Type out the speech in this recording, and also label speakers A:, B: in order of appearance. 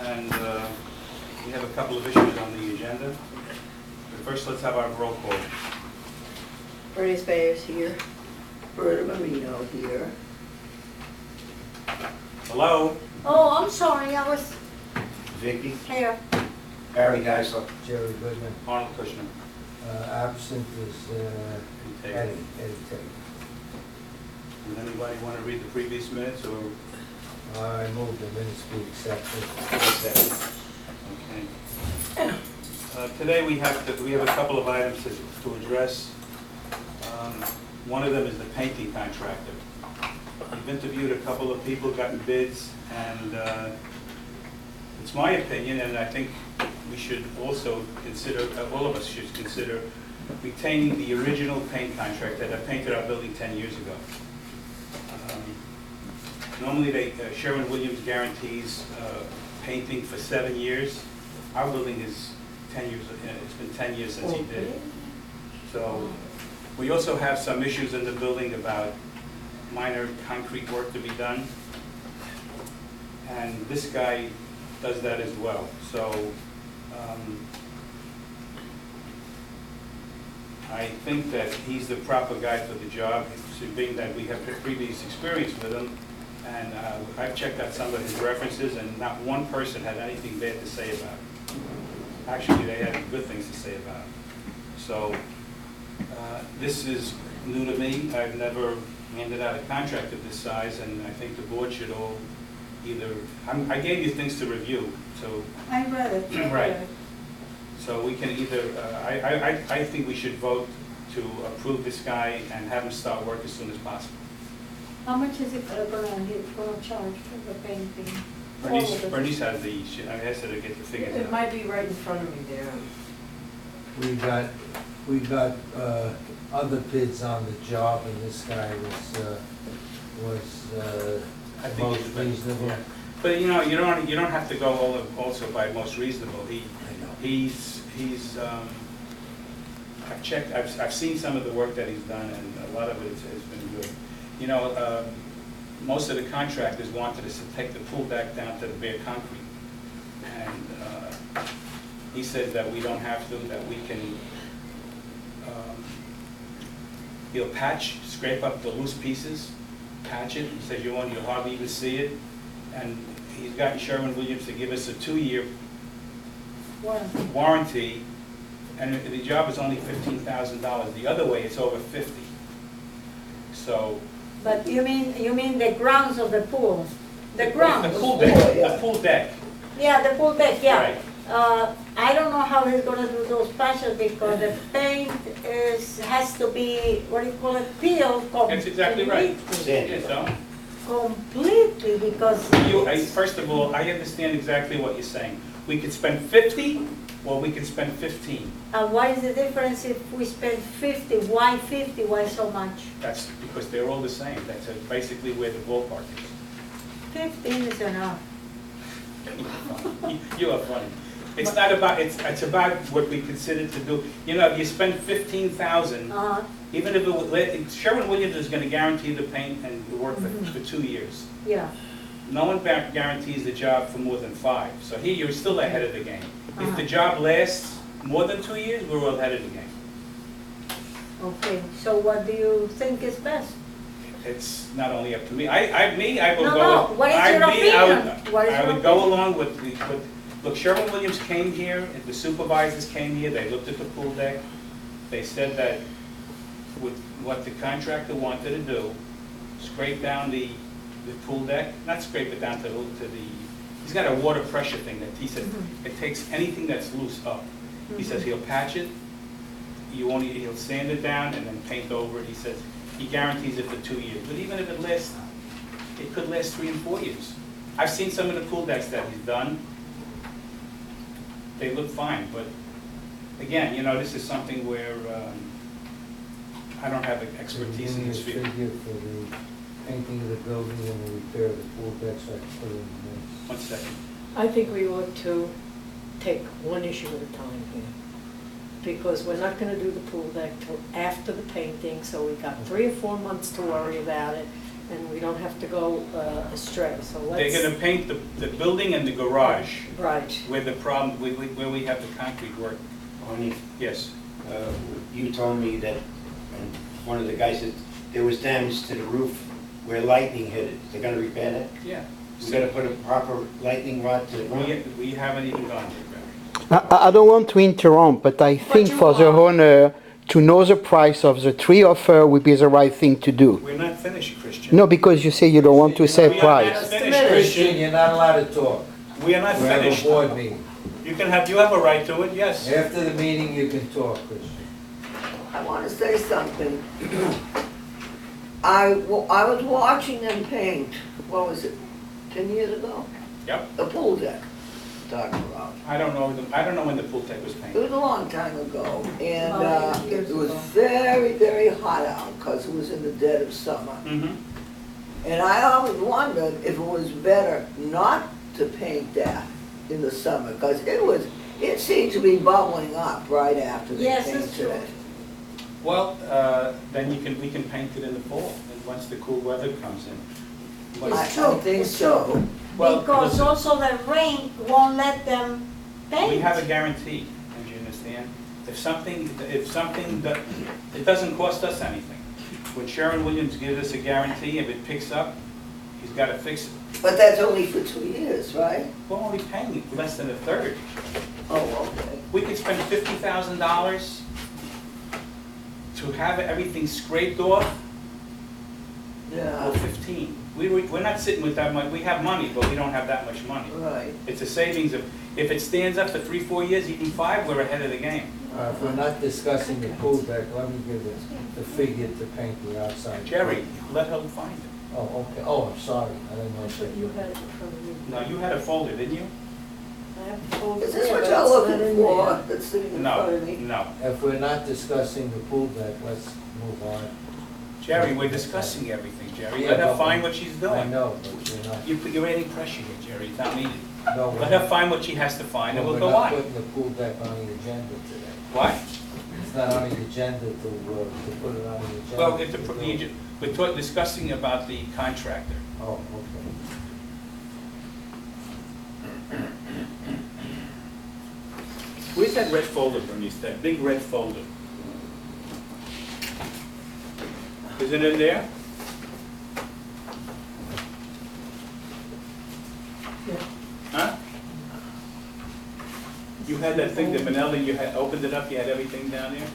A: and we have a couple of issues on the agenda. But first, let's have our roll call.
B: Bernie Spayer's here.
C: Berta Marino here.
A: Hello?
B: Oh, I'm sorry, I was
D: Vicky,
B: here.
D: Harry Geisler,
E: Jerry Goodman.
A: Arnold Kushner.
E: Absent is Eddie Tate.
A: Does anybody want to read the previous minutes, or?
E: I move the minutes be accepted.
A: Okay. Today we have a couple of items to address. One of them is the painting contractor. We've interviewed a couple of people, gotten bids, and it's my opinion, and I think we should also consider, all of us should consider, retaining the original paint contractor that painted our building 10 years ago. Normally, Sherwin-Williams guarantees painting for 7 years. Our building is 10 years, it's been 10 years since he did it. So we also have some issues in the building about minor concrete work to be done. And this guy does that as well. So I think that he's the proper guy for the job, being that we have previous experience with him. And I've checked out some of his references, and not one person had anything bad to say about it. Actually, they had good things to say about it. So this is new to me. I've never handed out a contract of this size, and I think the board should all either, I gave you things to review, so.
B: I read it.
A: Right. So we can either, I think we should vote to approve this guy and have him start work as soon as possible.
B: How much is it gonna charge for the painting?
A: Bernice has the, I asked her to get the figures
C: It
A: out.
C: might be right in front of me there.
E: We got other bids on the job, and this guy was
A: I think
E: most
A: he's the best.
E: reasonable.
A: Yeah. But you know, you don't have to go also by most reasonable. He's I've checked, I've seen some of the work that he's done, and a lot of it has been good. You know, most of the contractors wanted us to take the pool deck down to the bare concrete. And he says that we don't have to, that we can, he'll patch, scrape up the loose pieces, patch it. He says you'll hardly even see it. And he's gotten Sherwin-Williams to give us a 2-year warranty, and the job is only $15,000. The other way, it's over $50,000. So.
B: But you mean the grounds of the pool? The grounds?
A: The pool deck, the pool deck.
B: Yeah, the pool deck, yeah.
A: Right.
B: I don't know how he's gonna do those patches because the paint has to be, what do you call it, peeled completely.
A: That's exactly right.
D: Sandy.
A: So,
B: Completely, because
A: first of all, I understand exactly what you're saying. We could spend 50, or we could spend 15.
B: And what is the difference if we spend 50? Why 50? Why so much?
A: That's because they're all the same. That's basically where the ballpark is.
B: 15 is enough.
A: You are funny. It's not about, it's about what we consider to do. You know, if you spend $15,000, even if it was, Sherwin-Williams is going to guarantee the paint and the work for 2 years.
B: Yeah.
A: No one guarantees the job for more than 5. So here you're still ahead of the game. If the job lasts more than 2 years, we're all ahead of the game.
B: Okay, so what do you think is best?
A: It's not only up to me. I will
B: No,
A: go.
B: no, what is your opinion? What is
A: I
B: your
A: would go
B: opinion?
A: along with look, Sherwin-Williams came here, and the supervisors came here, they looked at the pool deck. They said that with what the contractor wanted to do, scrape down the pool deck, not scrape it down to the, he's got a water pressure thing that he said, it takes anything that's loose up. He says he'll patch it, he'll sand it down and then paint over it. He says he guarantees it for 2 years. But even if it could last 3 and 4 years. I've seen some of the pool decks that he's done. They look fine, but again, you know, this is something where I don't have expertise in this field.
E: Figure for the painting of the building and the repair of the pool deck, so I can put it in the minutes.
A: 1 second.
C: I think we ought to take one issue at a time here, because we're not gonna do the pool deck till after the painting, so we got 3 or 4 months to worry about it. and we don't have to go astray, so let's.
A: They're gonna paint the building and the garage
C: Right.
A: where the problem, where we have the concrete work.
D: Only,
A: Yes.
D: you told me that, and one of the guys said, there was damage to the roof where lightning hit it. They're gonna repair that?
A: Yeah.
D: We gotta put a proper lightning rod to the roof?
A: We haven't even gone there, Barry.
F: I don't want to interrupt, but I think
B: you
F: for the
B: are.
F: owner to know the price of the three offer would be the right thing to do.
A: We're not finished, Christian.
F: No, because you say you don't want to say
A: We are
F: price.
A: not finished,
E: Christian,
A: Christian.
E: you're not allowed to talk.
A: We are not
E: We have a
A: finished.
E: board meeting.
A: You have a right to it, yes.
E: After the meeting, you can talk, Christian.
G: I want to say something. I was watching them paint, what was it, 10 years ago?
A: Yep.
G: The pool deck, talking about.
A: I don't know when the pool deck was
G: It
A: painted.
G: was a long time ago, and
B: About 8 years
G: it was
B: ago.
G: very, very hot out, because it was in the dead of summer.
A: Mm-hmm.
G: And I always wondered if it was better not to paint that in the summer, because it seemed to be bubbling up right after they
B: Yes,
G: painted
B: it's true.
G: it.
A: Well, then we can paint it in the fall, and once the cool weather comes in. But-
G: I
B: It's true,
G: think
B: it's
G: so.
B: true.
A: Well,
B: Because
A: listen.
B: also the rain won't let them paint.
A: We have a guarantee, do you understand? If something, that, it doesn't cost us anything. When Sharon Williams gives us a guarantee, if it picks up, he's gotta fix it.
G: But that's only for 2 years, right?
A: We're only paying less than a third.
G: Oh, okay.
A: We could spend $50,000 to have everything scraped off,
G: Yeah,
A: or 15. We're not sitting with that much, we have money, but we don't have that much money.
G: right.
A: It's a savings of, if it stands up for 3-4 years, even 5, we're ahead of the game.
E: If we're not discussing the pool deck, let me give the figure to paint the outside.
A: Jerry, let her find it.
E: Oh, okay. Oh, I'm sorry. I didn't know.
C: That's what you had in front of you.
A: No, you had a folder, didn't you?
C: I have the folder
G: Is this
C: there,
G: what
C: but
G: y'all
C: it's not
G: looking
C: in
G: for,
C: there.
G: that's sitting in
A: No,
G: front of me?
A: no.
E: If we're not discussing the pool deck, let's move on.
A: Jerry, we're discussing everything, Jerry.
E: Yeah,
A: Let her
E: but-
A: find what she's
E: I
A: doing.
E: know, but we're not.
A: You're adding pressure here, Jerry, it's not needed.
E: No, we're
A: Let her
E: not.
A: find what she has to find, and
E: No,
A: we'll
E: we're
A: go
E: not
A: on.
E: putting the pool deck on the agenda today.
A: What?
E: It's not on the agenda to put it on the agenda.
A: Well, if
E: to do.
A: we're discussing about the contractor.
E: Oh, okay.
A: Where's that red folder, Bernice, that big red folder? Is it in there? Huh? You had that thing that Manelli, you had opened it up, you had everything down there?